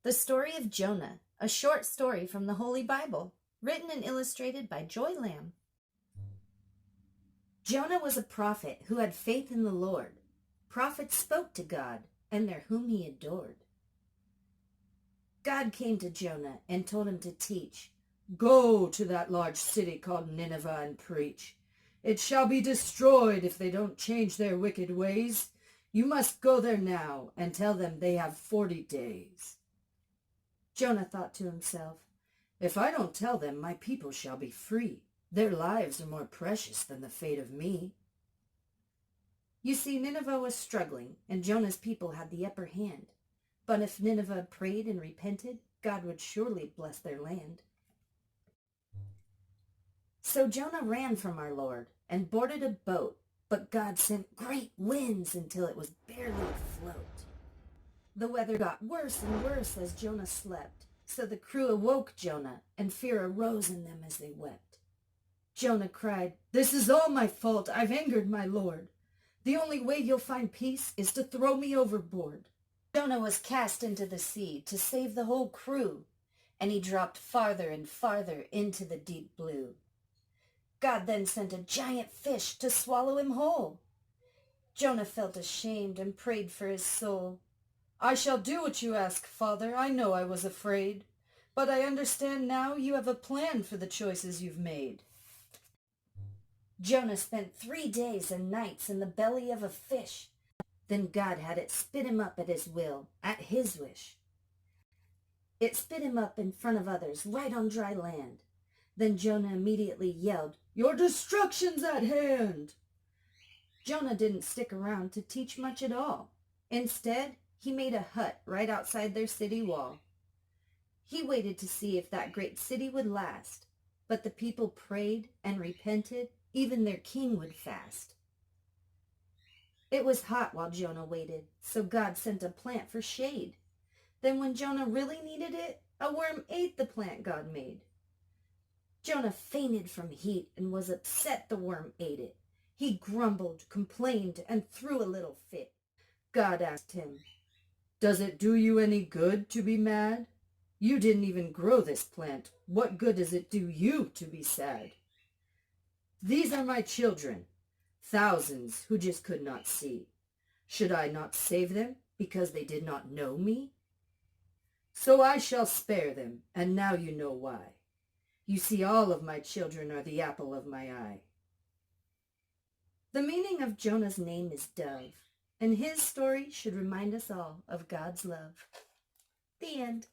The Story of Jonah, a short story from the Holy Bible, written and illustrated by Joy Lamb. Jonah was a prophet who had faith in the Lord. Prophets spoke to God, and they're whom he adored. God came to Jonah and told him to teach. Go to that large city called Nineveh and preach. It shall be destroyed if they don't change their wicked ways. You must go there now and tell them they have 40 days. Jonah thought to himself, if I don't tell them, my people shall be free. Their lives are more precious than the fate of me. You see, Nineveh was struggling, and Jonah's people had the upper hand. But if Nineveh prayed and repented, God would surely bless their land. So Jonah ran from our Lord and boarded a boat, but God sent great winds until it was barely afloat. The weather got worse and worse as Jonah slept, so the crew awoke Jonah, and fear arose in them as they wept. Jonah cried, "This is all my fault. I've angered my Lord. The only way you'll find peace is to throw me overboard." Jonah was cast into the sea to save the whole crew, and he dropped farther and farther into the deep blue. God then sent a giant fish to swallow him whole. Jonah felt ashamed and prayed for his soul. "I shall do what you ask, Father. I know I was afraid, but I understand now you have a plan for the choices you've made." Jonah spent 3 days and nights in the belly of a fish. Then God had it spit him up at his will, at his wish. It spit him up in front of others, right on dry land. Then Jonah immediately yelled, "Your destruction's at hand!" Jonah didn't stick around to teach much at all. Instead, he made a hut right outside their city wall. He waited to see if that great city would last, but the people prayed and repented. Even their king would fast. It was hot while Jonah waited, so God sent a plant for shade. Then when Jonah really needed it, a worm ate the plant God made. Jonah fainted from heat and was upset the worm ate it. He grumbled, complained, and threw a little fit. God asked him, "Does it do you any good to be mad? You didn't even grow this plant. What good does it do you to be sad? These are my children, thousands who just could not see. Should I not save them because they did not know me? So I shall spare them, and now you know why. You see, all of my children are the apple of my eye." The meaning of Jonah's name is dove, and his story should remind us all of God's love. The end.